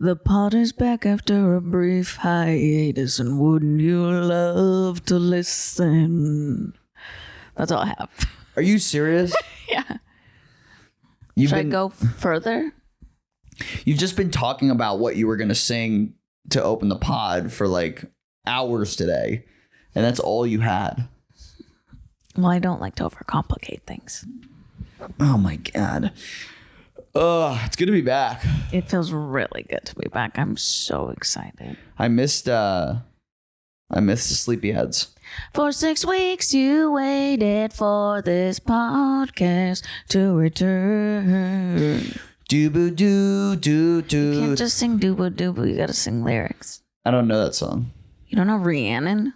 The pod is back after a brief hiatus, and wouldn't you love to listen? That's all I have. Are you serious? Yeah. Should I go further? You've just been talking about what you were going to sing to open the pod for like hours today, and that's all you had. Well, I don't like to overcomplicate things. Oh my God. It's good to be back. It feels really good to be back. I'm so excited. I missed the sleepyheads. For 6 weeks, you waited for this podcast to return. Doo-boo doo doo doo. You can't just sing doo-boo doo-boo. You gotta sing lyrics. I don't know that song. You don't know Rhiannon?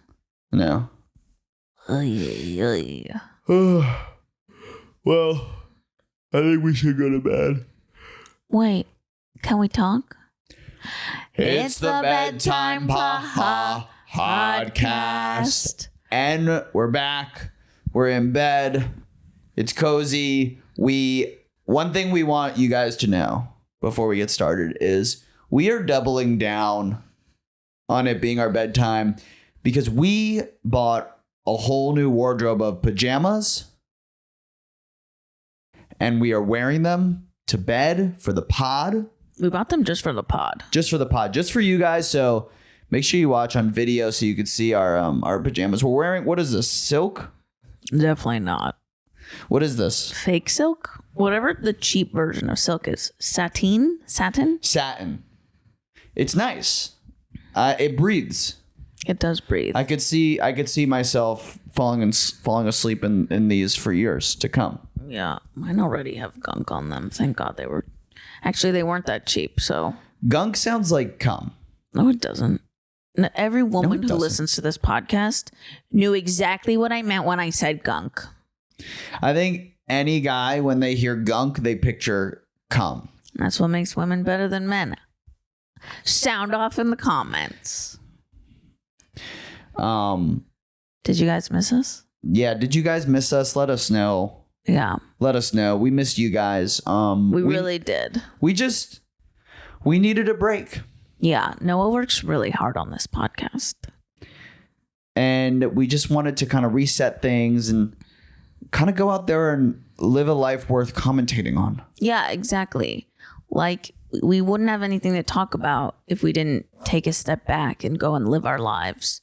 No. Oy. Well, I think we should go to bed. Wait, can we talk? It's the Bedtime Podcast. And we're back. We're in bed. It's cozy. One thing we want you guys to know before we get started is we are doubling down on it being our bedtime because we bought a whole new wardrobe of pajamas and we are wearing them to bed for the pod. We bought them just for the pod. Just for the pod. Just for you guys. So make sure you watch on video so you can see our pajamas. We're wearing, what is this? Silk? Definitely not. What is this? Fake silk? Whatever the cheap version of silk is. Satin? Satin. It's nice. It breathes. It does breathe. I could see myself falling asleep in these for years to come. Yeah, mine already have gunk on them. Thank God they were. Actually, they weren't that cheap. So gunk sounds like cum. No, it doesn't. Every woman who listens to this podcast knew exactly what I meant when I said gunk. I think any guy, when they hear gunk, they picture cum. That's what makes women better than men. Sound off in the comments. Did you guys miss us? Yeah, did you guys miss us? Let us know. Yeah. Let us know. We missed you guys. We really did. We needed a break. Yeah. Noah works really hard on this podcast. And we just wanted to kind of reset things and kind of go out there and live a life worth commentating on. Yeah, exactly. Like, we wouldn't have anything to talk about if we didn't take a step back and go and live our lives.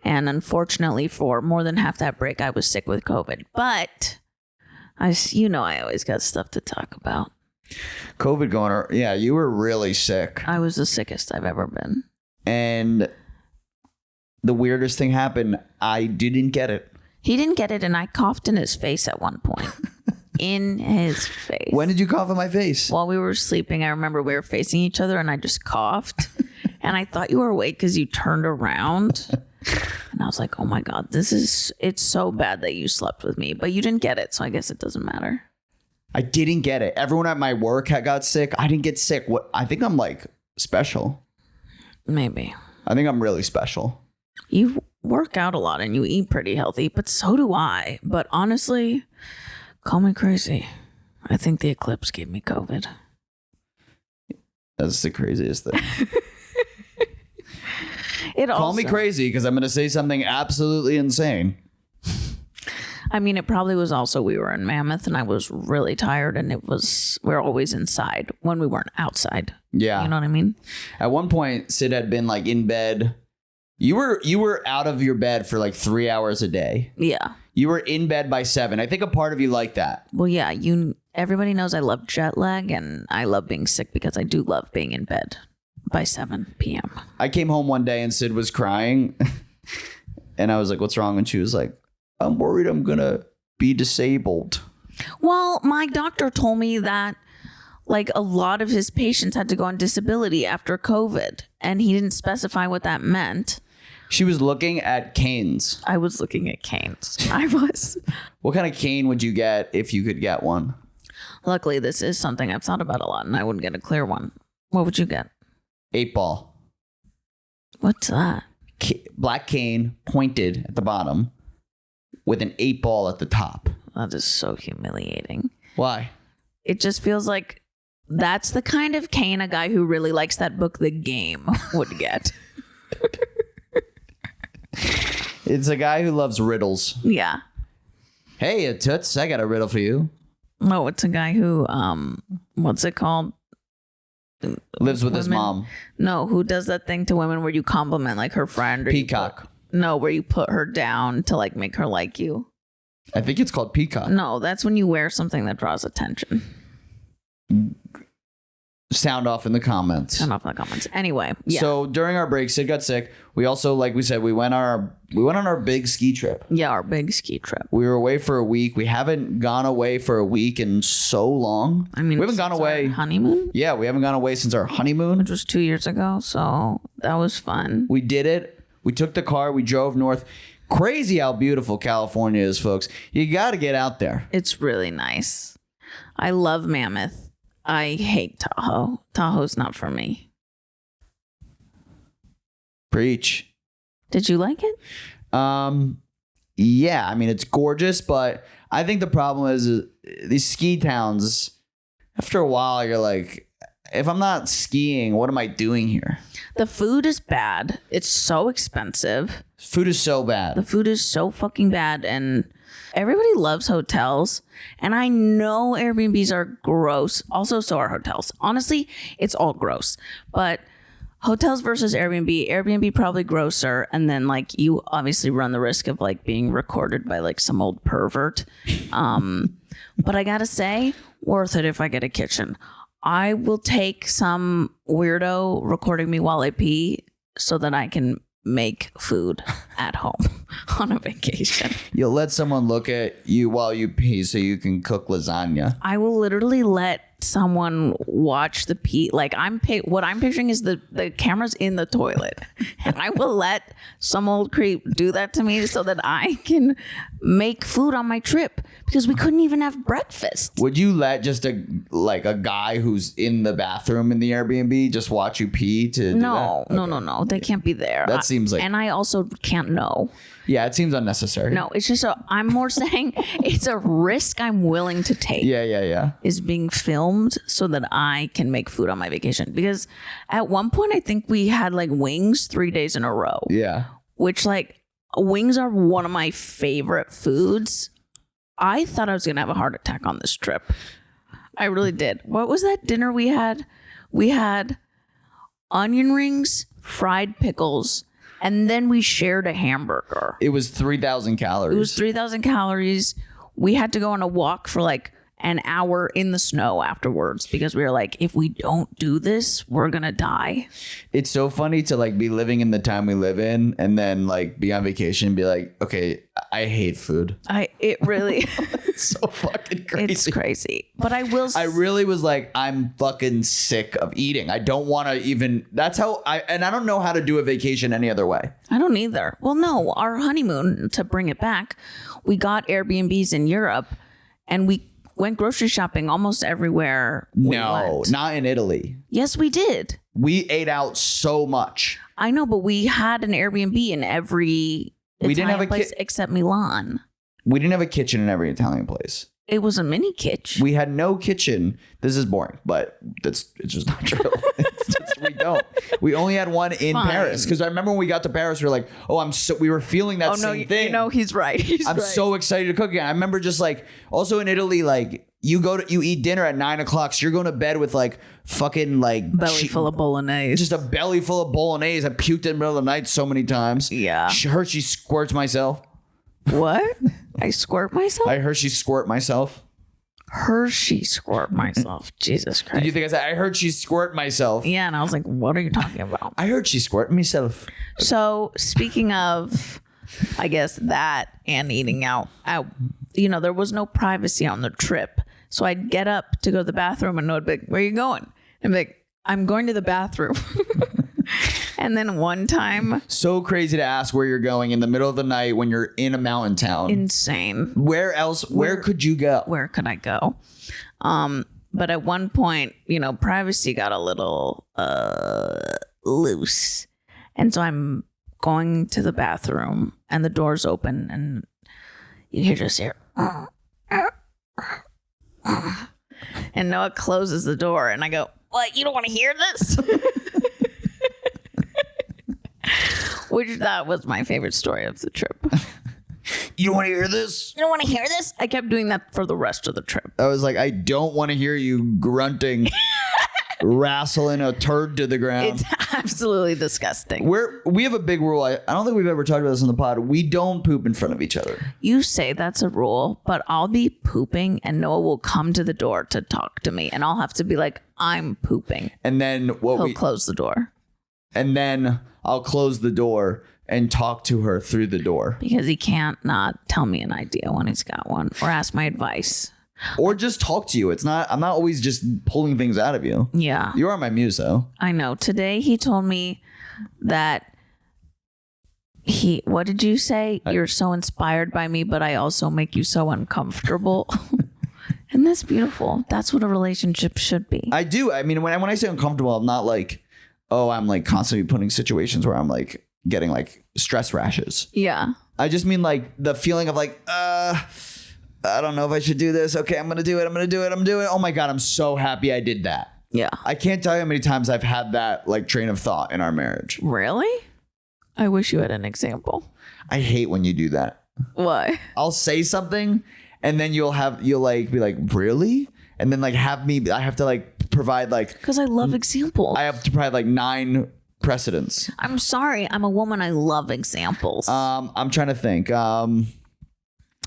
And unfortunately, for more than half that break, I was sick with COVID. But I always got stuff to talk about. COVID going on. Yeah, you were really sick. I was the sickest I've ever been. And the weirdest thing happened. I didn't get it. He didn't get it, and I coughed in his face at one point. In his face. When did you cough in my face? While we were sleeping, I remember we were facing each other, and I just coughed. And I thought you were awake because you turned around. And I was like, oh my God, it's so bad that you slept with me. But you didn't get it, so I guess it doesn't matter. I didn't get it. Everyone at my work got sick. I didn't get sick. I think I'm like special. Maybe. I think I'm really special. You work out a lot and you eat pretty healthy, but so do I. But honestly, call me crazy. I think the eclipse gave me COVID. That's the craziest thing. Call me crazy because I'm going to say something absolutely insane. I mean, it probably was also we were in Mammoth and I was really tired and we're always inside when we weren't outside. Yeah. You know what I mean? At one point, Syd had been like in bed. You were out of your bed for like 3 hours a day. Yeah. You were in bed by 7. I think a part of you liked that. Well, yeah. Everybody knows I love jet lag and I love being sick because I do love being in bed by 7 p.m. I came home one day and Syd was crying. And I was like, what's wrong? And she was like, I'm worried I'm going to be disabled. Well, my doctor told me that like a lot of his patients had to go on disability after COVID. And he didn't specify what that meant. She was looking at canes. I was looking at canes. I was. What kind of cane would you get if you could get one? Luckily, this is something I've thought about a lot, and I wouldn't get a clear one. What would you get? 8-ball. What's that? Black cane, pointed at the bottom, with an 8-ball at the top. That is so humiliating. Why? It just feels like That's the kind of cane a guy who really likes that book, The Game, would get. It's a guy who loves riddles. Yeah. Hey, Toots, I got a riddle for you. No, it's a guy who, what's it called? Lives with his mom. No, who does that thing to women where you compliment like her friend? Or Peacock. Where you put her down to like make her like you. I think it's called Peacock. No, that's when you wear something that draws attention. Sound off in the comments. Anyway, yeah. So during our break, Syd got sick. We also, like we said, we went on our big ski trip. Yeah, our big ski trip. We were away for a week. We haven't gone away for a week in so long. I mean, we haven't gone away. Honeymoon? Yeah, we haven't gone away since our honeymoon, which was 2 years ago. So that was fun. We did it. We took the car. We drove north. Crazy how beautiful California is, folks. You got to get out there. It's really nice. I love Mammoth. I hate Tahoe. Tahoe's not for me. Preach. Did you like it? Yeah. I mean, it's gorgeous, but I think the problem is these ski towns, after a while, you're like, if I'm not skiing, what am I doing here? The food is bad. It's so expensive. Food is so bad. The food is so fucking bad. And everybody loves hotels. And I know Airbnbs are gross. Also, so are hotels. Honestly, it's all gross. But hotels versus Airbnb, Airbnb probably grosser. And then like you obviously run the risk of like being recorded by like some old pervert. But I gotta say, worth it if I get a kitchen. I will take some weirdo recording me while I pee so that I can make food at home on a vacation. You'll let someone look at you while you pee so you can cook lasagna. I will literally let someone watch the pee. Like what I'm picturing is the camera's in the toilet. And I will let some old creep do that to me so that I can make food on my trip because we couldn't even have breakfast. Would you let just a guy who's in the bathroom in the Airbnb just watch you pee to do that? Okay. No. They can't be there. That seems like... And I also can't know. Yeah, it seems unnecessary. No, it's just I'm more saying it's a risk I'm willing to take. Yeah. Is being filmed so that I can make food on my vacation. Because at one point, I think we had like wings 3 days in a row. Yeah. Which like wings are one of my favorite foods. I thought I was going to have a heart attack on this trip. I really did. What was that dinner we had? We had onion rings, fried pickles, and then we shared a hamburger. It was 3,000 calories. It was 3,000 calories. We had to go on a walk for like an hour in the snow afterwards because we were like, if we don't do this, we're going to die. It's so funny to like be living in the time we live in and then like be on vacation and be like, okay, I hate food. It really it's so fucking crazy. It's crazy. But I really was like, I'm fucking sick of eating. I don't want to even, that's how I don't know how to do a vacation any other way. I don't either. Well, no, our honeymoon, to bring it back, we got Airbnbs in Europe and we went grocery shopping almost everywhere. Not in Italy. Yes, we did. We ate out so much. I know, but we had an Airbnb in every Italian place except Milan. We didn't have a kitchen in every Italian place. It was a mini kitchen. We had no kitchen. This is boring, but it's just not true. We don't. We only had one in Paris because I remember when we got to Paris, we were like, we were feeling that same thing. You know, he's right. I'm so excited to cook again. I remember just like, also in Italy, like you eat dinner at 9 o'clock. So you're going to bed with like fucking like belly full of bolognese. Just a belly full of bolognese. I puked in the middle of the night so many times. Yeah. Hershey squirts myself. What? I squirt myself? I Hershey squirt myself. Hershey squirt myself. Jesus Christ. Did you think I said I heard she squirt myself? Yeah, and I was like, what are you talking about? I heard she squirt myself. So speaking of, I guess that and eating out, there was no privacy on the trip. So I'd get up to go to the bathroom and Noah would be like, where are you going? And I'd be like, I'm going to the bathroom. And then one time. So crazy to ask where you're going in the middle of the night when you're in a mountain town. Insane. Where else? Where could you go? Where could I go? But at one point, privacy got a little loose. And so I'm going to the bathroom and the door's open and you just hear. And And Noah closes the door and I go, what, you don't want to hear this? Which that was my favorite story of the trip. You don't want to hear this? You don't want to hear this? I kept doing that for the rest of the trip. I was like, I don't want to hear you grunting, wrestling a turd to the ground. It's absolutely disgusting. We have a big rule. I don't think we've ever talked about this on the pod. We don't poop in front of each other. You say that's a rule, but I'll be pooping and Noah will come to the door to talk to me and I'll have to be like, I'm pooping. And then He'll close the door. And then I'll close the door and talk to her through the door. Because he can't not tell me an idea when he's got one or ask my advice. Or just talk to you. I'm not always just pulling things out of you. Yeah. You are my muse, though. I know. Today he told me that what did you say? You're so inspired by me, but I also make you so uncomfortable. And that's beautiful. That's what a relationship should be. I do. I mean, when I say uncomfortable, I'm not like, oh, I'm like constantly putting situations where I'm like getting like stress rashes. Yeah. I just mean like the feeling of like, I don't know if I should do this. Okay, I'm going to do it. I'm going to do it. Oh my God, I'm so happy I did that. Yeah. I can't tell you how many times I've had that like train of thought in our marriage. Really? I wish you had an example. I hate when you do that. Why? I'll say something and then you'll like be like, really? And then like I have to like provide like. Because I love examples. I have to provide like 9 precedents. I'm sorry. I'm a woman. I love examples. I'm trying to think.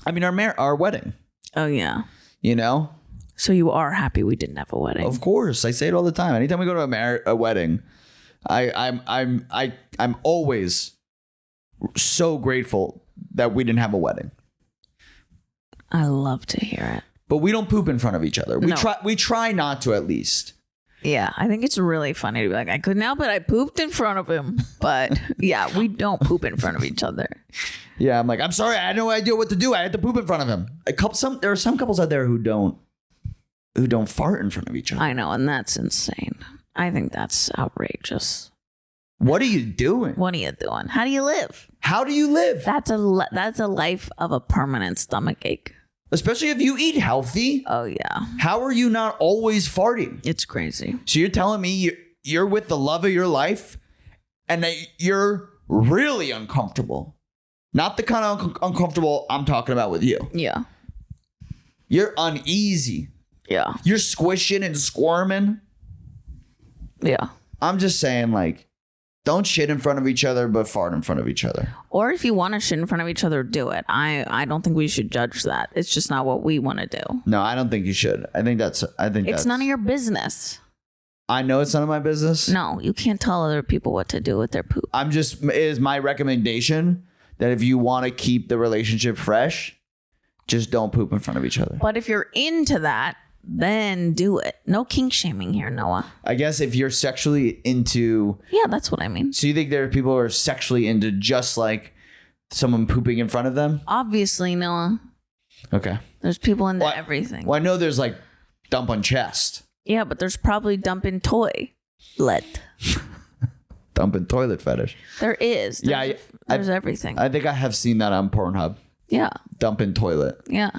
I mean, our wedding. Oh, yeah. You know? So you are happy we didn't have a wedding? Of course. I say it all the time. Anytime we go to a wedding, I'm always so grateful that we didn't have a wedding. I love to hear it. But we don't poop in front of each other. No. We try not to, at least. Yeah, I think it's really funny to be like, I couldn't help it. I pooped in front of him. But yeah, we don't poop in front of each other. Yeah, I'm like, I'm sorry. I had no idea what to do. I had to poop in front of him. There are some couples out there who don't fart in front of each other. I know, and that's insane. I think that's outrageous. What are you doing? What are you doing? How do you live? How do you live? That's a life of a permanent stomach ache. Especially if you eat healthy. Oh, yeah. How are you not always farting? It's crazy. So you're telling me you're with the love of your life and that you're really uncomfortable. Not the kind of uncomfortable I'm talking about with you. Yeah. You're uneasy. Yeah. You're squishing and squirming. Yeah. I'm just saying, like, don't shit in front of each other, but fart in front of each other. Or if you want to shit in front of each other, do it. I don't think we should judge that. It's just not what we want to do. No, I don't think you should. I think it's none of your business. I know it's none of my business. No, you can't tell other people what to do with their poop. It is my recommendation that if you want to keep the relationship fresh, just don't poop in front of each other. But if you're into that, then do it. No kink shaming here, Noah. I guess if you're sexually into... Yeah, that's what I mean. So you think there are people who are sexually into just like someone pooping in front of them? Obviously, Noah. Okay. There's people into everything. Well, I know there's like dump on chest. Yeah, but there's probably dumping toilet. Dumping toilet fetish. There is. There's everything. I think I have seen that on Pornhub. Yeah. Dumping toilet. Yeah.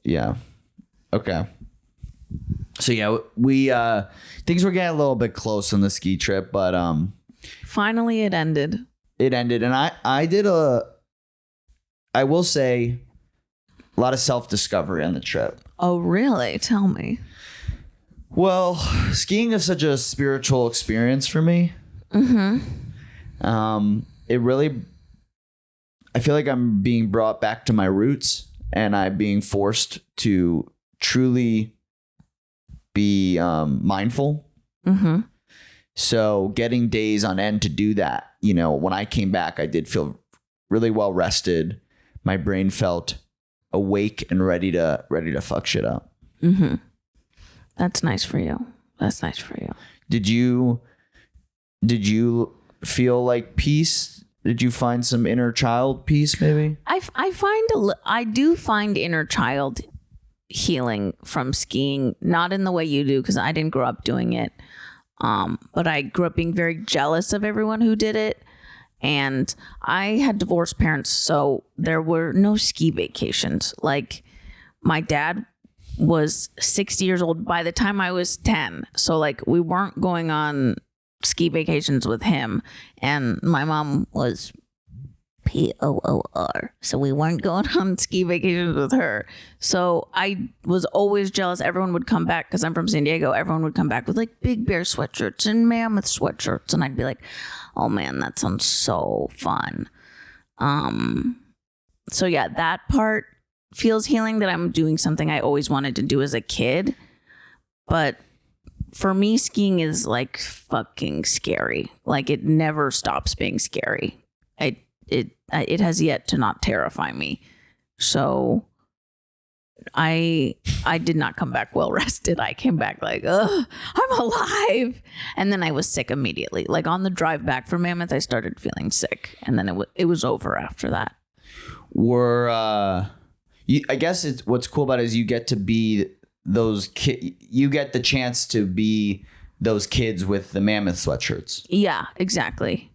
Yeah. Okay. So yeah, we things were getting a little bit close on the ski trip, but finally it ended. It ended, and I will say a lot of self-discovery on the trip. Oh, really? Tell me. Well, skiing is such a spiritual experience for me. Mm-hmm. It really, I feel like I'm being brought back to my roots, and I'm being forced to truly be mindful. Mm-hmm. So getting days on end to do that, you know, when I came back, I did feel really well rested. My brain felt awake and ready to fuck shit up. Mm-hmm. That's nice for you. That's nice for you. Did you feel like peace? Did you find some inner child peace? Maybe I do find inner child healing from skiing, not in the way you do, because I didn't grow up doing it. But I grew up being very jealous of everyone who did it. And I had divorced parents, so there were no ski vacations. Like, my dad was 60 years old by the time I was 10. So like we weren't going on ski vacations with him, and my mom was POOR. So we weren't going on ski vacations with her. So I was always jealous. Everyone would come back because I'm from San Diego. Everyone would come back with like Big Bear sweatshirts and Mammoth sweatshirts. And I'd be like, oh man, that sounds so fun. So yeah, that part feels healing, that I'm doing something I always wanted to do as a kid. But for me, skiing is like fucking scary. Like it never stops being scary. It has yet to not terrify me. So I did not come back well rested. I came back like, ugh, I'm alive. And then I was sick immediately. Like on the drive back from Mammoth, I started feeling sick. And then it was over after that. I guess it's what's cool about it is you get to be those you get the chance to be those kids with the Mammoth sweatshirts. Yeah, exactly.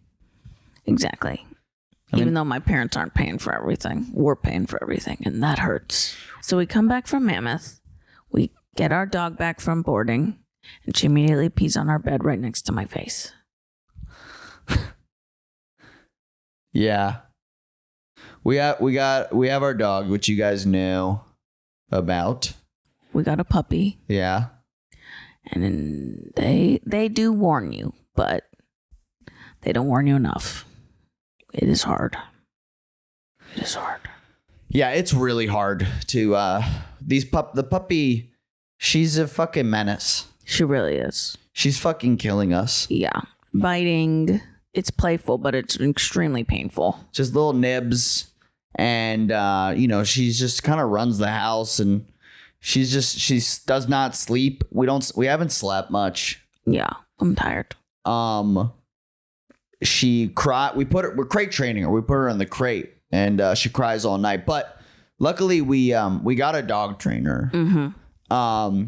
Even though my parents aren't paying for everything, we're paying for everything, and that hurts. So we come back from Mammoth, we get our dog back from boarding, and she immediately pees on our bed right next to my face. Yeah. We have our dog, which you guys knew about. We got a puppy. Yeah. And then they do warn you, but they don't warn you enough. It is hard. Yeah, it's really hard to the puppy, she's a fucking menace. She really is. She's fucking killing us. Yeah. Biting. It's playful, but it's extremely painful. Just little nibs. And she's just kind of runs the house, and she does not sleep. We haven't slept much. Yeah, I'm tired. She we're crate training her. We put her in the crate, and she cries all night. But luckily we got a dog trainer. Mm-hmm.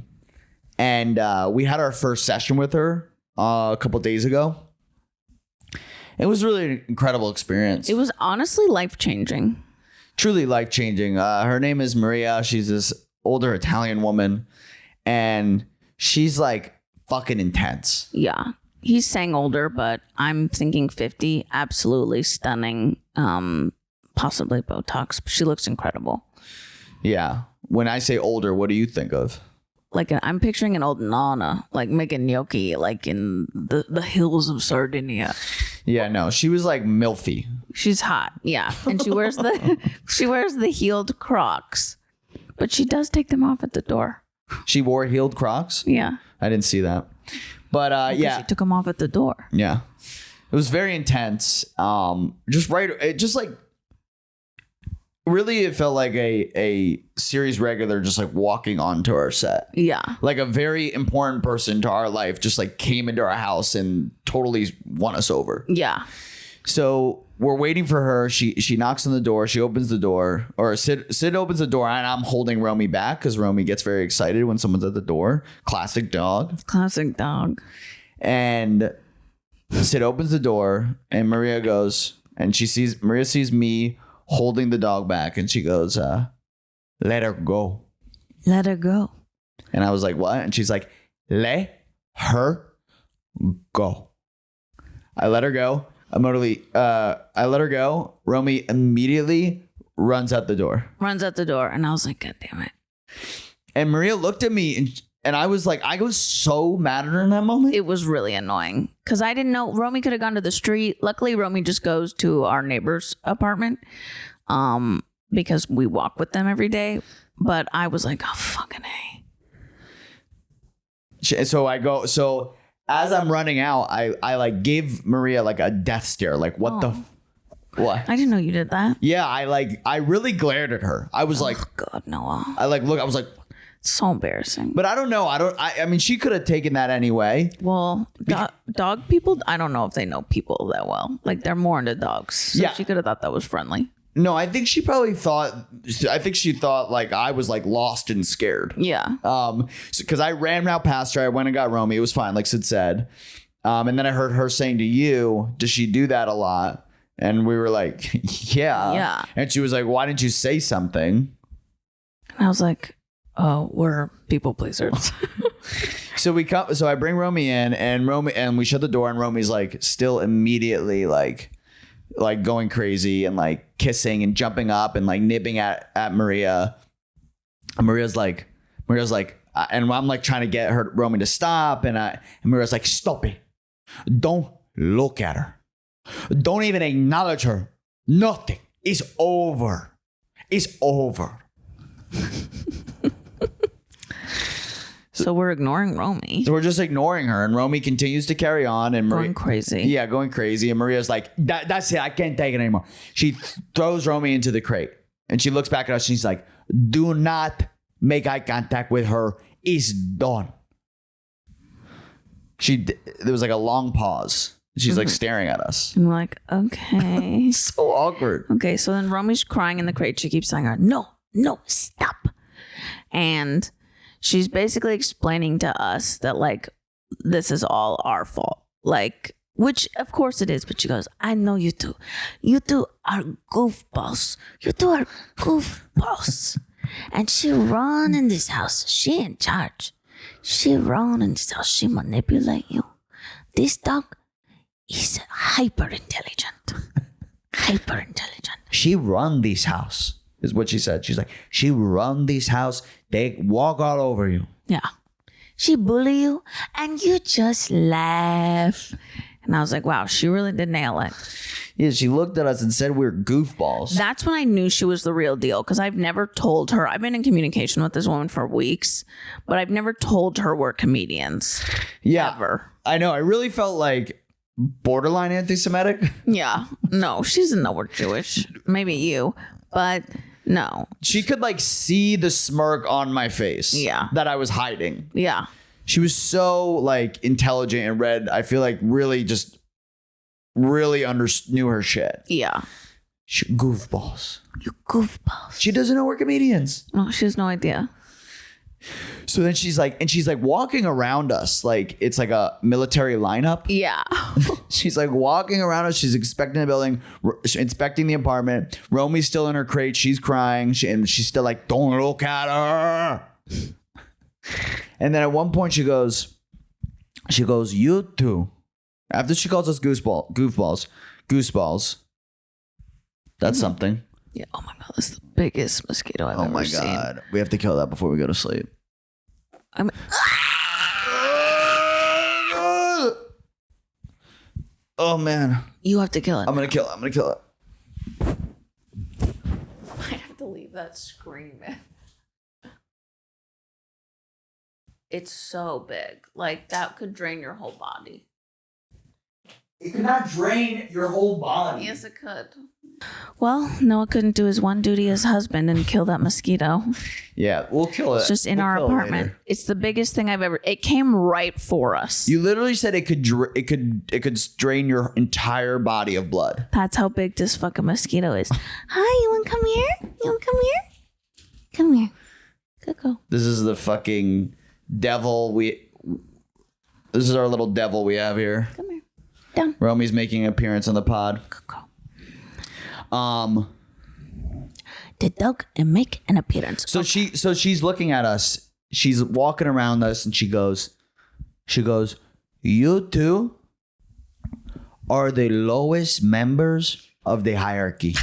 And we had our first session with her a couple days ago. It was really an incredible experience. It was honestly life-changing. Truly life-changing. Her name is Maria. She's this older Italian woman, and she's like fucking intense. Yeah. He's saying older, but I'm thinking 50. Absolutely stunning. Possibly Botox. She looks incredible. Yeah. When I say older, what do you think of? Like I'm picturing an old nana, like making gnocchi, like in the hills of Sardinia. Yeah, no, she was like milfy. She's hot, yeah, and she wears the heeled Crocs, but she does take them off at the door. She wore heeled Crocs? Yeah, I didn't see that, but yeah, she took them off at the door. Yeah, it was very intense. Really, it felt like a series regular just like walking onto our set. Yeah. Like a very important person to our life just like came into our house and totally won us over. Yeah. So we're waiting for her. She knocks on the door. She opens the door, or Syd opens the door, and I'm holding Romy back because Romy gets very excited when someone's at the door. Classic dog. And Syd opens the door, and Maria sees me holding the dog back, and she goes, let her go. Let her go. And I was like, what? And she's like, let her go. I let her go. I let her go. Romy immediately runs out the door. And I was like, God damn it. And Maria looked at me, and I was like, I was so mad at her in that moment. It was really annoying because I didn't know Romy could have gone to the street. Luckily, Romy just goes to our neighbor's apartment because we walk with them every day. But I was like, oh, fucking A. So as I'm running out, I like gave Maria like a death stare. Like, what what? I didn't know you did that. Yeah, I really glared at her. I was like, God, Noah. I was like, so embarrassing. But I don't know. I mean, she could have taken that anyway. Well, dog people, I don't know if they know people that well. Like, they're more into dogs. So yeah. She could have thought that was friendly. No, I think she probably thought like I was like lost and scared. Yeah. Because I ran out past her. I went and got Romy. It was fine, like Syd said. And then I heard her saying to you, does she do that a lot? And we were like, yeah. Yeah. And she was like, why didn't you say something? And I was like, Oh, we're people pleasers. So I bring Romy in, and we shut the door, and Romy's like still immediately like going crazy and like kissing and jumping up and like nibbing at Maria. And Maria's like, and I'm like trying to get Romy to stop, and Maria's like, stop it. Don't look at her. Don't even acknowledge her. Nothing. It's over. It's over. So we're ignoring Romy. So we're just ignoring her, and Romy continues to carry on, and Going crazy. Yeah, going crazy. And Maria's like, that's it. I can't take it anymore. She throws Romy into the crate, and she looks back at us. And she's like, do not make eye contact with her. It's done. There was like a long pause. She's like staring at us. And we're like, okay. So awkward. Okay, so then Romy's crying in the crate. She keeps saying, no, stop. And she's basically explaining to us that like this is all our fault. Like, which of course it is, but she goes, I know you two. You two are goofballs. You two are goofballs. And she run in this house. She in charge. She run in this house. She manipulate you. This dog is hyper intelligent. Hyper intelligent. She run this house, is what she said. She's like, she run this house. They walk all over you. Yeah. She bully you and you just laugh. And I was like, wow, she really did nail it. Yeah, she looked at us and said we were goofballs. That's when I knew she was the real deal, because I've never told her. I've been in communication with this woman for weeks, but I've never told her we're comedians. Yeah. Ever. I know. I really felt like borderline anti-Semitic. Yeah. No, she doesn't know we're Jewish. Maybe you, but no. She could like see the smirk on my face. Yeah. That I was hiding. Yeah. She was so like intelligent and read. I feel like really knew her shit. Yeah. Goofballs. You goofballs. She doesn't know we're comedians. No, she has no idea. So then she's like walking around us like it's like a military lineup. Yeah. She's like walking around us. She's inspecting the building, inspecting the apartment. Romy's still in her crate. She's crying. And she's still like, don't look at her. And then at one point she goes, you two. After she calls us goofballs. That's something. Yeah. Oh my God. That's the biggest mosquito I've ever seen. Oh my God. We have to kill that before we go to sleep. I mean, oh man. You have to kill it. I'm gonna kill it. I have to leave that screaming. It's so big. Like that could drain your whole body. It could not drain your whole body. Yes, it could. Well, Noah couldn't do his one duty as husband and kill that mosquito. Yeah, we'll kill it. It's just in our apartment. It's the biggest thing I've ever. It came right for us. You literally said it could drain your entire body of blood. That's how big this fucking mosquito is. Hi, you want to come here? You want to come here? Come here. Go. This is the fucking devil. This is our little devil we have here. Come here. Down. Romy's making an appearance on the pod. Go. The dog and make an appearance. So she's looking at us. She's walking around us, and she goes, you two are the lowest members of the hierarchy.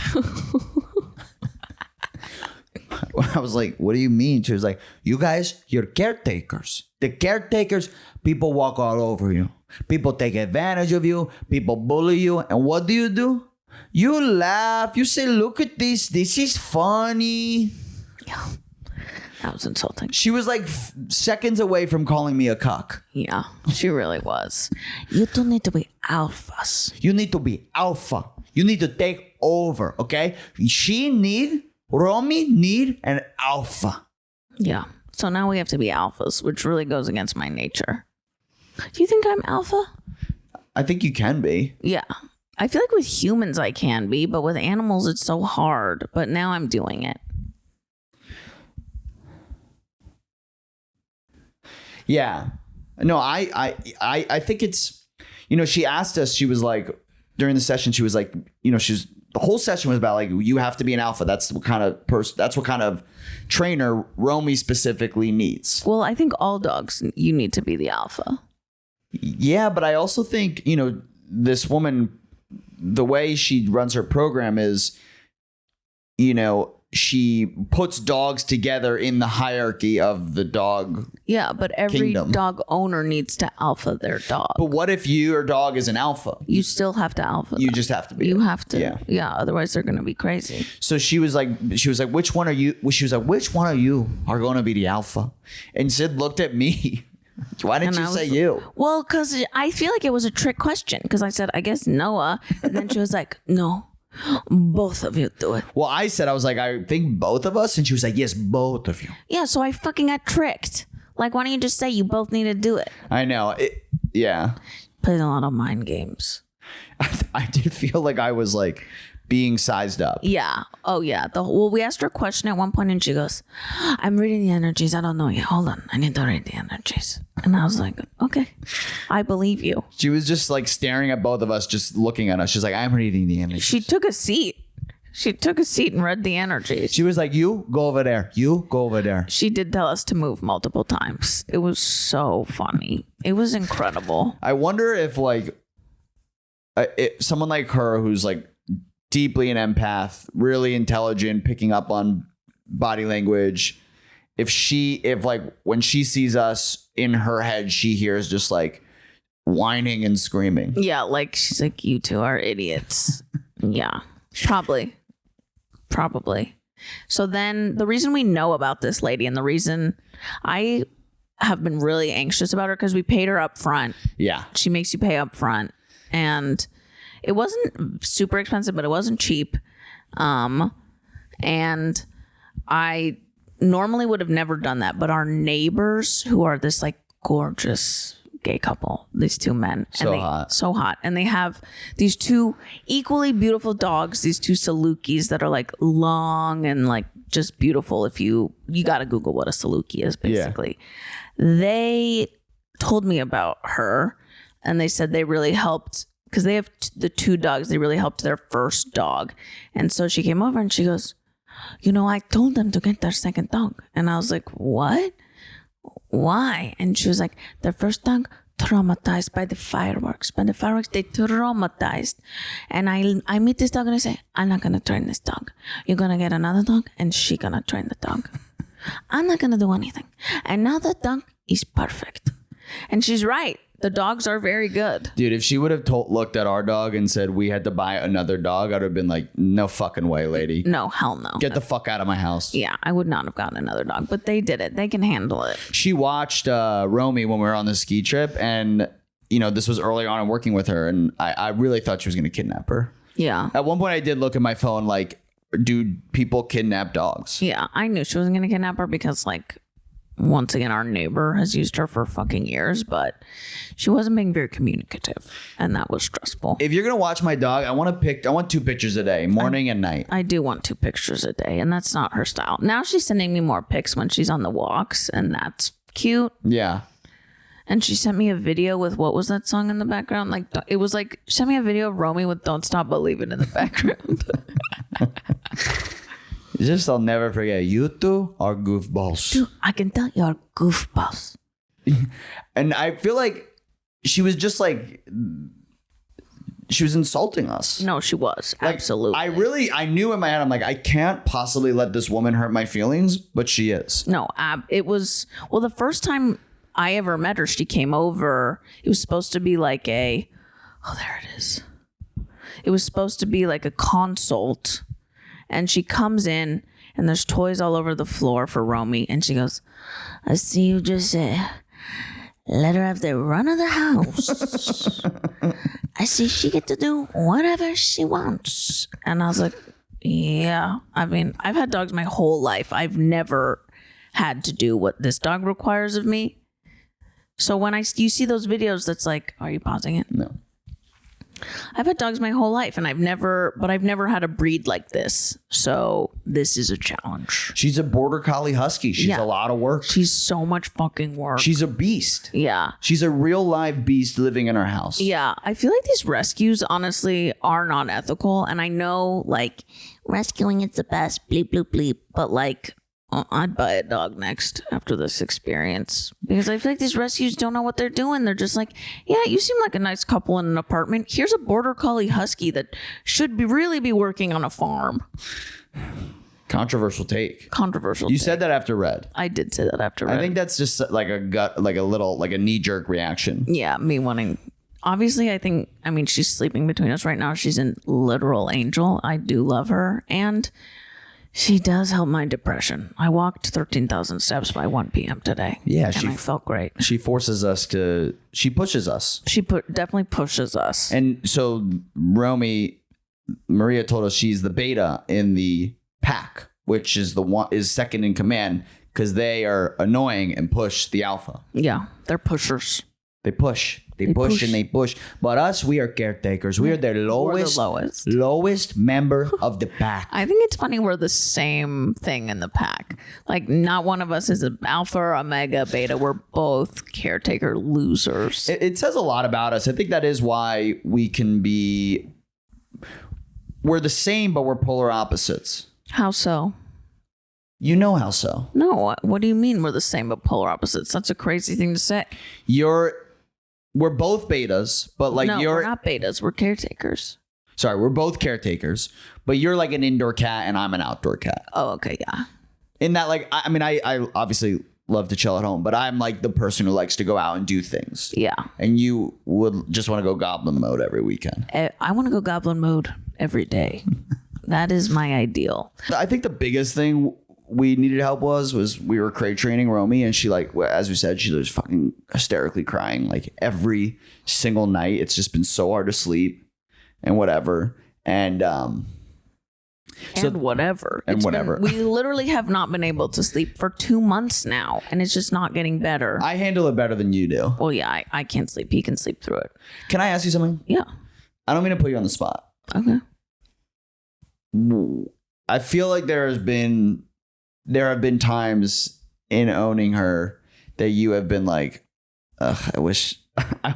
I was like, what do you mean? She was like, you guys, you're caretakers. The caretakers, people walk all over you. People take advantage of you. People bully you. And what do? You laugh. You say, look at this. This is funny. Yeah. That was insulting. She was like seconds away from calling me a cuck. Yeah, she really was. You two need to be alphas. You need to be alpha. You need to take over, okay? Romy need an alpha. Yeah. So now we have to be alphas, which really goes against my nature. Do you think I'm alpha? I think you can be. Yeah. I feel like with humans I can be, but with animals it's so hard. But now I'm doing it. Yeah. No, I think it's, she asked us, she was like, during the session, she was like, the whole session was about like, you have to be an alpha. That's what kind of person, that's what kind of trainer Romy specifically needs. Well, I think all dogs, you need to be the alpha. Yeah, but I also think, you know, this woman, the way she runs her program is, you know, she puts dogs together in the hierarchy of the dog. Yeah, but every kingdom. dog owner needs to alpha their dog. But what if your dog is an alpha? You still have to alpha You them. just have to be. You have to. Yeah. Yeah, otherwise they're going to be crazy. So she was like, which one are you? She was like, which one of you are going to be the alpha? And Syd looked at me. Why didn't you say you? Well, because I feel like it was a trick question. Because I said, I guess Noah. And then she was like, no, both of you do it. Well, I said, I was like, I think both of us. And she was like, yes, both of you. Yeah, so I fucking got tricked. Like, why don't you just say you both need to do it? I know. Yeah. Played a lot of mind games. I did feel like I was like being sized up. Yeah. Oh, yeah. Well, we asked her a question at one point and she goes, I'm reading the energies. I don't know yet. Hold on. I need to read the energies. And I was like, okay, I believe you. She was just like staring at both of us, just looking at us. She's like, I'm reading the energies. She took a seat. She took a seat and read the energies. She was like, you go over there. You go over there. She did tell us to move multiple times. It was so funny. It was incredible. I wonder if like someone like her who's like deeply an empath, really intelligent, picking up on body language, if like when she sees us in her head, she hears just like whining and screaming. Yeah, like she's like, you two are idiots. Yeah, probably. So then the reason we know about this lady and the reason I have been really anxious about her, because we paid her up front. Yeah. She makes you pay up front. And it wasn't super expensive, but it wasn't cheap. And I normally would have never done that. But our neighbors, who are this like gorgeous gay couple, these two men. So hot. And they have these two equally beautiful dogs, these two Salukis that are like long and like just beautiful. If you got to Google what a Saluki is, basically. Yeah. They told me about her and they said they really helped because they have the two dogs. They really helped their first dog. And so she came over and she goes, you know, I told them to get their second dog. And I was like, what? Why? And she was like, their first dog traumatized by the fireworks. By the fireworks, they traumatized. And I meet this dog and I say, I'm not going to train this dog. You're going to get another dog and she going to train the dog. I'm not going to do anything. And now the dog is perfect. And she's right. The dogs are very good. Dude, if she would have looked at our dog and said we had to buy another dog, I'd have been like, no fucking way, lady. No, hell no. Get the fuck out of my house. Yeah, I would not have gotten another dog, but they did it. They can handle it. She watched Romy when we were on the ski trip, and, you know, this was early on in working with her, and I really thought she was going to kidnap her. Yeah. At one point, I did look at my phone like, dude, people kidnap dogs. Yeah, I knew she wasn't going to kidnap her because, like, once again, our neighbor has used her for fucking years, but she wasn't being very communicative, and that was stressful. If you're gonna watch my dog, I want 2 pictures a day, morning and night. I do want 2 pictures a day, and that's not her style. Now she's sending me more pics when she's on the walks, and that's cute. Yeah. And she sent me a video with, what was that song in the background? Like, it was like, she sent me a video of Romy with Don't Stop Believing in the background. Just, I'll never forget. You two are goofballs. Dude, I can tell you're goofballs. And I feel like she was just like, she was insulting us. No, she was. Like, absolutely. I knew in my head, I'm like, I can't possibly let this woman hurt my feelings, but she is. No, it was, well, the first time I ever met her, she came over. It was supposed to be like there it is. It was supposed to be like a consult. And she comes in and there's toys all over the floor for Romy. And she goes, I see you just let her have the run of the house. I see she get to do whatever she wants. And I was like, yeah. I mean, I've had dogs my whole life. I've never had to do what this dog requires of me. So when you see those videos, that's like, are you pausing it? No. I've had dogs my whole life, and I've never had a breed like this. So this is a challenge. She's a border collie husky. She's a lot of work. She's so much fucking work. She's a beast. Yeah. She's a real live beast living in our house. Yeah. I feel like these rescues honestly are not ethical. And I know like rescuing is the best, bleep, bleep, bleep. But like, I'd buy a dog next after this experience, because I feel like these rescues don't know what they're doing. They're just like, yeah, you seem like a nice couple in an apartment. Here's a border collie husky that should really be working on a farm. Controversial take. You said that after Red. I did say that after Red. I think that's just like a gut, like a knee jerk reaction. Yeah, me wanting. Obviously, I mean, she's sleeping between us right now. She's a literal angel. I do love her. And she does help my depression. I walked 13,000 steps by 1 p.m. today. Yeah, and I felt great. She pushes us. She Definitely pushes us. And so Maria told us she's the beta in the pack, which is second in command, because they are annoying and push the alpha. Yeah, they're pushers. They push. They push and they push. But us, we are caretakers. We are the lowest member of the pack. I think it's funny we're the same thing in the pack. Like, not one of us is an alpha, omega, beta. We're both caretaker losers. It says a lot about us. I think that is why we're the same, but we're polar opposites. How so? You know how so. No, what do you mean we're the same but polar opposites? That's a crazy thing to say. We're both betas, but like we're not betas. We're caretakers. Sorry, we're both caretakers, but you're like an indoor cat and I'm an outdoor cat. Oh, okay, yeah. In that, like, I mean, I obviously love to chill at home, but I'm like the person who likes to go out and do things. Yeah. And you would just want to go goblin mode every weekend. I want to go goblin mode every day. That is my ideal. I think the biggest thing we needed help was we were crate training Romy, and she, like, as we said, she was fucking hysterically crying like every single night. It's just been so hard to sleep and whatever. And whatever. We literally have not been able to sleep for 2 months now, and it's just not getting better. I handle it better than you do. Well, yeah, I can't sleep. He can sleep through it. Can I ask you something? Yeah. I don't mean to put you on the spot. Okay. I feel like there have been times in owning her that you have been like, ugh, I wish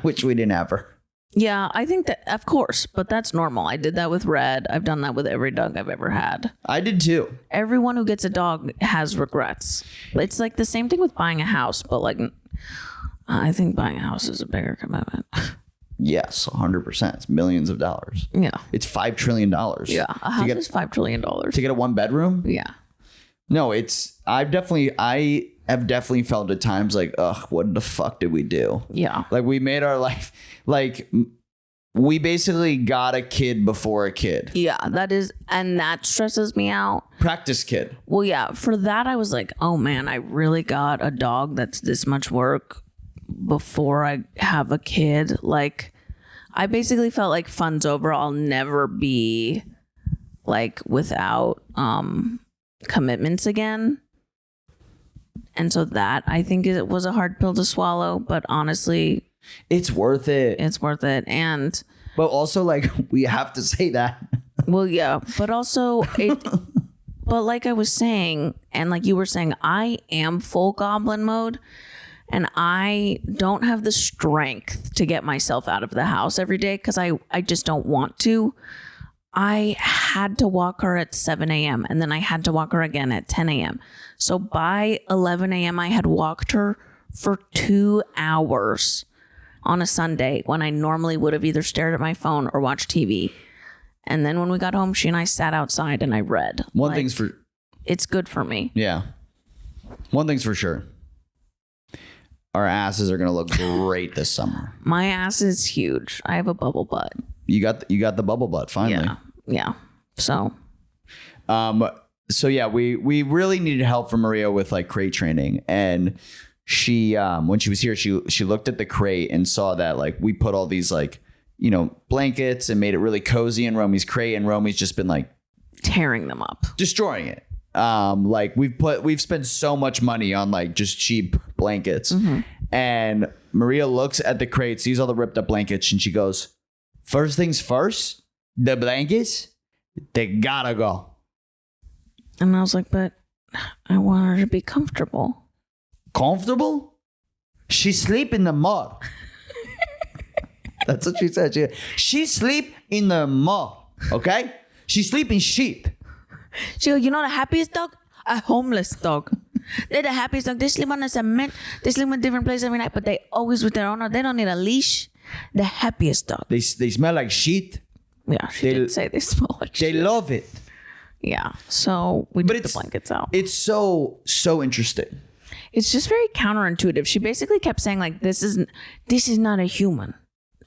we didn't have her. Yeah, I think that, of course, but that's normal. I did that with Red. I've done that with every dog I've ever had. I did too. Everyone who gets a dog has regrets. It's like the same thing with buying a house, but like, I think buying a house is a bigger commitment. Yes, 100%. It's millions of dollars. Yeah. It's $5 trillion. Yeah, a house is $5 trillion. To get a 1-bedroom? Yeah. No, I have definitely felt at times like, ugh, what the fuck did we do? Yeah. Like, we made our life, like, we basically got a kid before a kid. Yeah, that stresses me out. Practice kid. Well, yeah, for that I was like, oh man, I really got a dog that's this much work before I have a kid. Like, I basically felt like fun's over. I'll never be like without commitments again. And so that, I think, it was a hard pill to swallow, but honestly, it's worth it. But also, like, we have to say that. Well, yeah, but also but like I was saying, and like you were saying, I am full goblin mode, and I don't have the strength to get myself out of the house every day because I just don't want to. I had to walk her at 7 a.m. and then I had to walk her again at 10 a.m. So by 11 a.m. I had walked her for 2 hours on a Sunday when I normally would have either stared at my phone or watched TV. And then when we got home, she and I sat outside and I read. It's good for me. Yeah. One thing's for sure. Our asses are going to look great this summer. My ass is huge. I have a bubble butt. You got the bubble butt finally. Yeah. So yeah, we really needed help from Maria with like crate training, and she when she was here, she looked at the crate and saw that like we put all these like, you know, blankets and made it really cozy in Romy's crate, and Romy's just been like tearing them up, destroying it. Like we've spent so much money on like just cheap blankets, and Maria looks at the crate, sees all the ripped up blankets, and she goes, First things first, the blankets, they gotta go. And I was like, but I want her to be comfortable. Comfortable? She sleep in the mud. That's what she said. She sleep in the mud, okay? She sleep in sheep. She goes, you know the happiest dog? A homeless dog. They're the happiest dog. They sleep on the cement. They sleep in different places every night, but they always with their owner. They don't need a leash. The happiest dog. They smell like shit. Yeah, she did say they smell like shit. They love it. Yeah, so we took the blankets out. It's so interesting. It's just very counterintuitive. She basically kept saying like, this is not a human.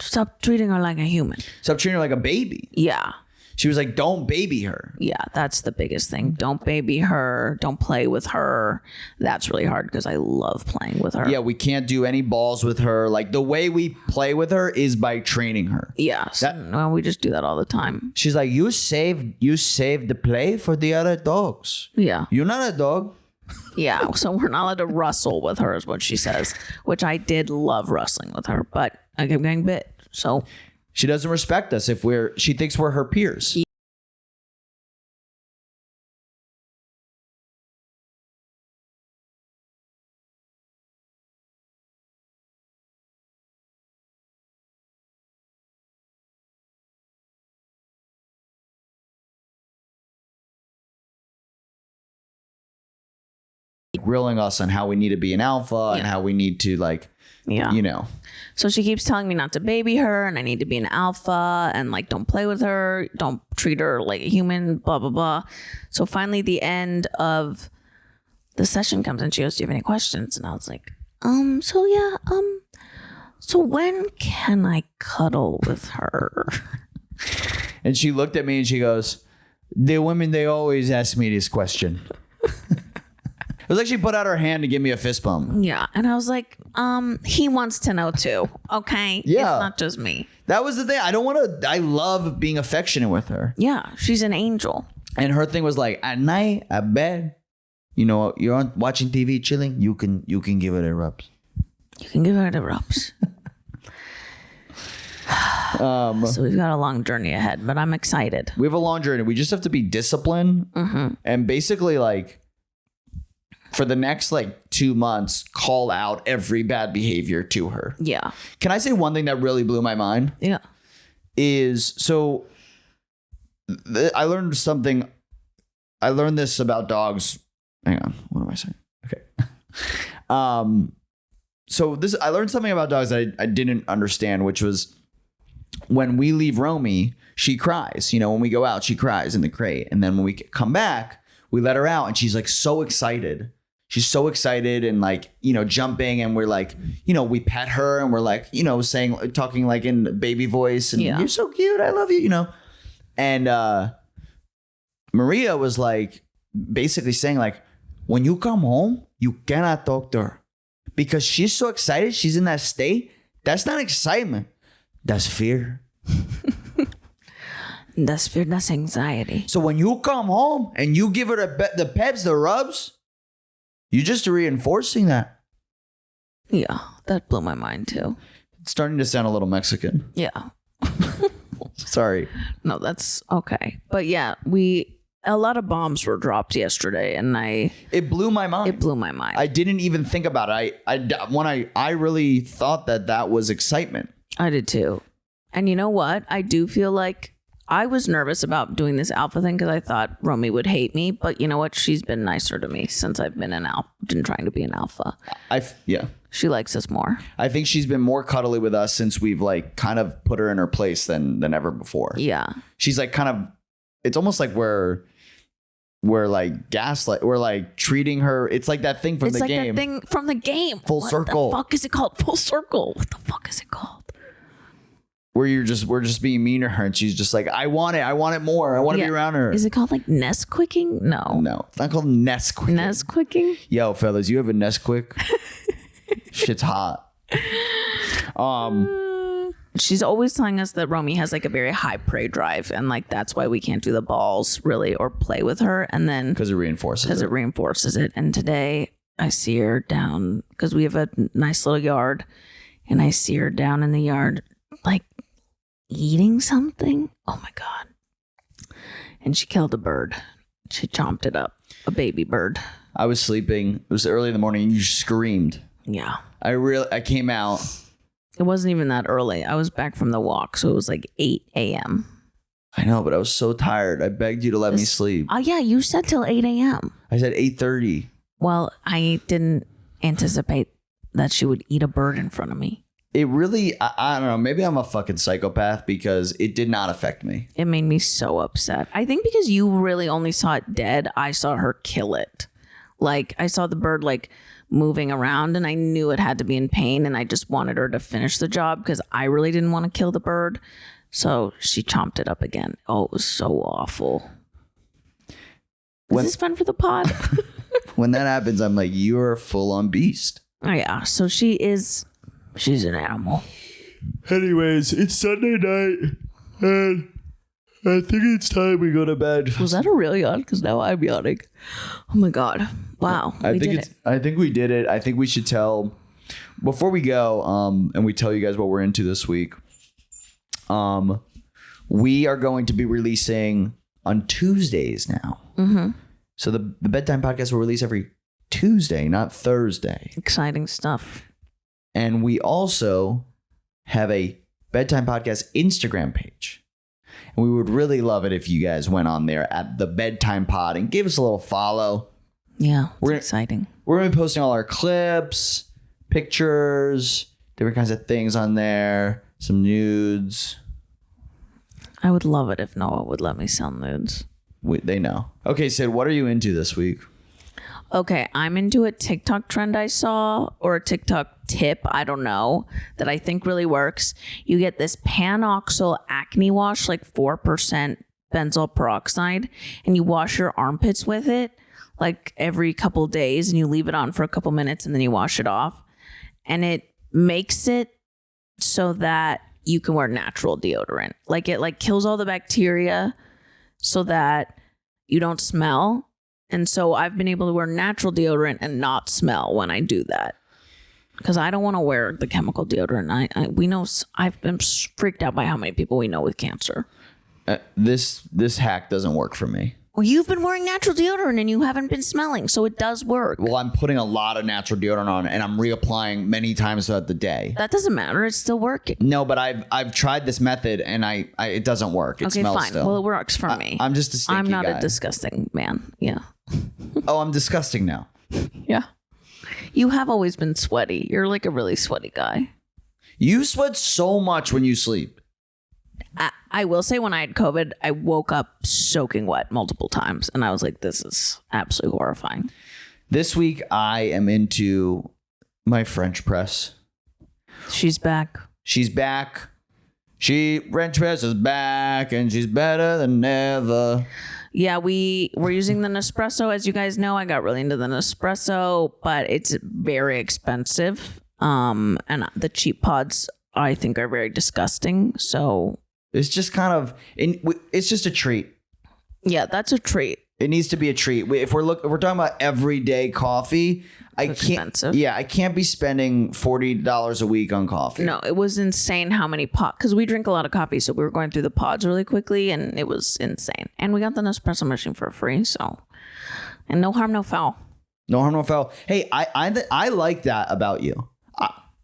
Stop treating her like a human. Stop treating her like a baby. Yeah. She was like, don't baby her. Yeah, that's the biggest thing. Don't baby her. Don't play with her. That's really hard because I love playing with her. Yeah, we can't do any balls with her. Like the way we play with her is by training her. Yeah, well, we just do that all the time. She's like, you saved the play for the other dogs. Yeah. You're not a dog. Yeah, so we're not allowed to wrestle with her is what she says, which I did love wrestling with her, but I kept getting bit. So she doesn't respect us if she thinks we're her peers. Grilling us on how we need to be an alpha and how we need to So she keeps telling me not to baby her and I need to be an alpha and like don't play with her, don't treat her like a human, blah blah blah. So finally the end of the session comes and she goes, do you have any questions? And I was like, so when can I cuddle with her? And she looked at me and she goes, the women, they always ask me this question. It was like she put out her hand to give me a fist bump. Yeah. And I was like, he wants to know too. Okay. Yeah. It's not just me. That was the thing. I love being affectionate with her. Yeah. She's an angel. And her thing was like, at night, at bed, you're watching TV, chilling, you can give it a rubs. You can give her the rubs. So we've got a long journey ahead, but I'm excited. We have a long journey. We just have to be disciplined and basically like, for the next 2 months, call out every bad behavior to her. Yeah. Can I say one thing that really blew my mind? Yeah. I learned something. I learned this about dogs. Hang on. What am I saying? Okay. I learned something about dogs that I didn't understand, which was when we leave Romy, she cries. When we go out, she cries in the crate. And then when we come back, we let her out and she's like so excited. She's so excited and jumping and we're like, we pet her and we're like, talking like in baby voice and you're so cute. I love you, And Maria was like basically saying like, when you come home, you cannot talk to her because she's so excited. She's in that state. That's not excitement. That's fear. That's fear. That's anxiety. So when you come home and you give her the pets, the rubs, you're just reinforcing that. Yeah, that blew my mind too. It's starting to sound a little Mexican. Yeah. Sorry. No, that's okay. But yeah, a lot of bombs were dropped yesterday and it blew my mind. It blew my mind. I didn't even think about it. I really thought that was excitement. I did too. And you know what? I do feel like I was nervous about doing this alpha thing because I thought Romy would hate me. But you know what? She's been nicer to me since I've been trying to be an alpha. She likes us more. I think she's been more cuddly with us since we've kind of put her in her place than ever before. Yeah. She's it's almost like we're gaslight. We're treating her. It's like that thing from the game. It's like that thing from the game. Full Circle. What the fuck is it called? Full Circle. What the fuck is it called? Where we're just being mean to her and she's just like, I want it more. I want to be around her. Is it called Nesquicking? No, it's not called Nesquicking. Nesquicking? Yo, fellas, you have a Nesquick? Shit's hot. She's always telling us that Romy has a very high prey drive and that's why we can't do the balls really or play with her. And then because it reinforces it. And today I see her down because we have a nice little yard and I see her down in the yard eating something. Oh my God. And she killed a bird. She chomped it up. A baby bird. I was sleeping. It was early in the morning and you screamed. Yeah. I came out. It wasn't even that early. I was back from the walk, so it was like 8 a.m. I know, but I was so tired. I begged you to let me sleep. Oh, yeah, you said till 8 a.m. I said 8:30. Well, I didn't anticipate that she would eat a bird in front of me. It really, I don't know, maybe I'm a fucking psychopath because it did not affect me. It made me so upset. I think because you really only saw it dead, I saw her kill it. Like, I saw the bird, like, moving around, and I knew it had to be in pain, and I just wanted her to finish the job because I really didn't want to kill the bird. So she chomped it up again. Oh, it was so awful. Is this fun for the pod? When that happens, I'm like, you're a full-on beast. Oh, yeah. So she's an animal. Anyways, it's Sunday night, and I think it's time we go to bed. Was that a real yawn? Because now I'm yawning. Oh, my God. Wow. I think we did it. I think we should tell, before we go, and we tell you guys what we're into this week, we are going to be releasing on Tuesdays now. Mm-hmm. So the Bedtime Podcast will release every Tuesday, not Thursday. Exciting stuff. And we also have a Bedtime Podcast Instagram page. And we would really love it if you guys went on there at the Bedtime Pod and gave us a little follow. Yeah, it's exciting. We're going to be posting all our clips, pictures, different kinds of things on there, some nudes. I would love it if Noah would let me sell nudes. They know. Okay, Syd, what are you into this week? Okay, I'm into a TikTok trend I saw, or a TikTok tip, I don't know, that I think really works. You get this Panoxyl acne wash, like 4% benzoyl peroxide, and you wash your armpits with it like every couple days, and you leave it on for a couple minutes, and then you wash it off. And it makes it so that you can wear natural deodorant. Like, it like kills all the bacteria so that you don't smell. And so I've been able to wear natural deodorant and not smell when I do that, because I don't want to wear the chemical deodorant. We know, I've been freaked out by how many people we know with cancer. This hack doesn't work for me. Well, you've been wearing natural deodorant and you haven't been smelling, so it does work. Well, I'm putting a lot of natural deodorant on, and I'm reapplying many times throughout the day. That doesn't matter. It's still working. No, but I've tried this method, and it doesn't work. It smells fine. still. Well, it works for me. I'm just a stinky I'm not guy. a disgusting man. Yeah. Oh, I'm disgusting now. Yeah. You have always been sweaty. You're like a really sweaty guy. You sweat so much when you sleep. I will say, when I had COVID, I woke up soaking wet multiple times, and I was like, this is absolutely horrifying. This week, I am into my French press. She's back. She's back. French press is back, and she's better than ever. Yeah, we're using the Nespresso. As you guys know, I got really into the Nespresso, but it's very expensive. And the cheap pods, I think, are very disgusting. So it's just kind of, it's just a treat. Yeah, that's a treat. It needs to be a treat. If we're talking about everyday coffee, Expensive. I can't be spending $40 a week on coffee. No, it was insane how many pods, because we drink a lot of coffee, so we were going through the pods really quickly, and it was insane. And we got the Nespresso machine for free, so, and no harm, no foul. No harm, no foul. Hey, I like that about you.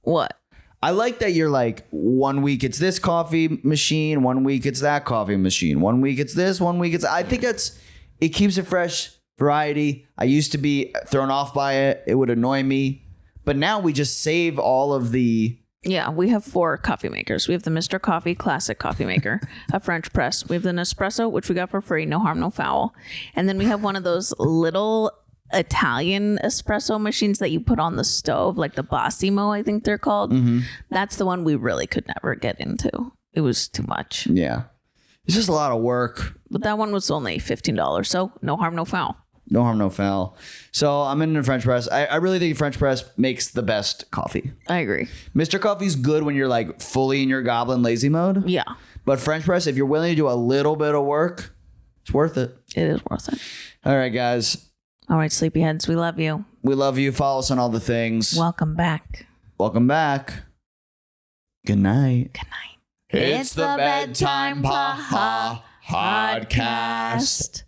What? I like that you're like, 1 week it's this coffee machine, 1 week it's that coffee machine, 1 week it's this, 1 week it's. I think it keeps it fresh. Variety. I used to be thrown off by it. It would annoy me. But now we just save all of the... Yeah, we have 4 coffee makers. We have the Mr. Coffee Classic coffee maker, a French press. We have the Nespresso, which we got for free, no harm, no foul. And then we have one of those little Italian espresso machines that you put on the stove, like the Bossimo, I think they're called. Mm-hmm. That's the one we really could never get into. It was too much. Yeah. It's just a lot of work. But that one was only $15, so no harm, no foul. No harm, no foul. So I'm into French press. I really think French press makes the best coffee. I agree. Mr. Coffee's good when you're like fully in your goblin lazy mode. Yeah. But French press, if you're willing to do a little bit of work, it's worth it. It is worth it. All right, guys. All right, sleepyheads, we love you. We love you. Follow us on all the things. Welcome back. Welcome back. Good night. Good night. It's the Bedtime Podcast.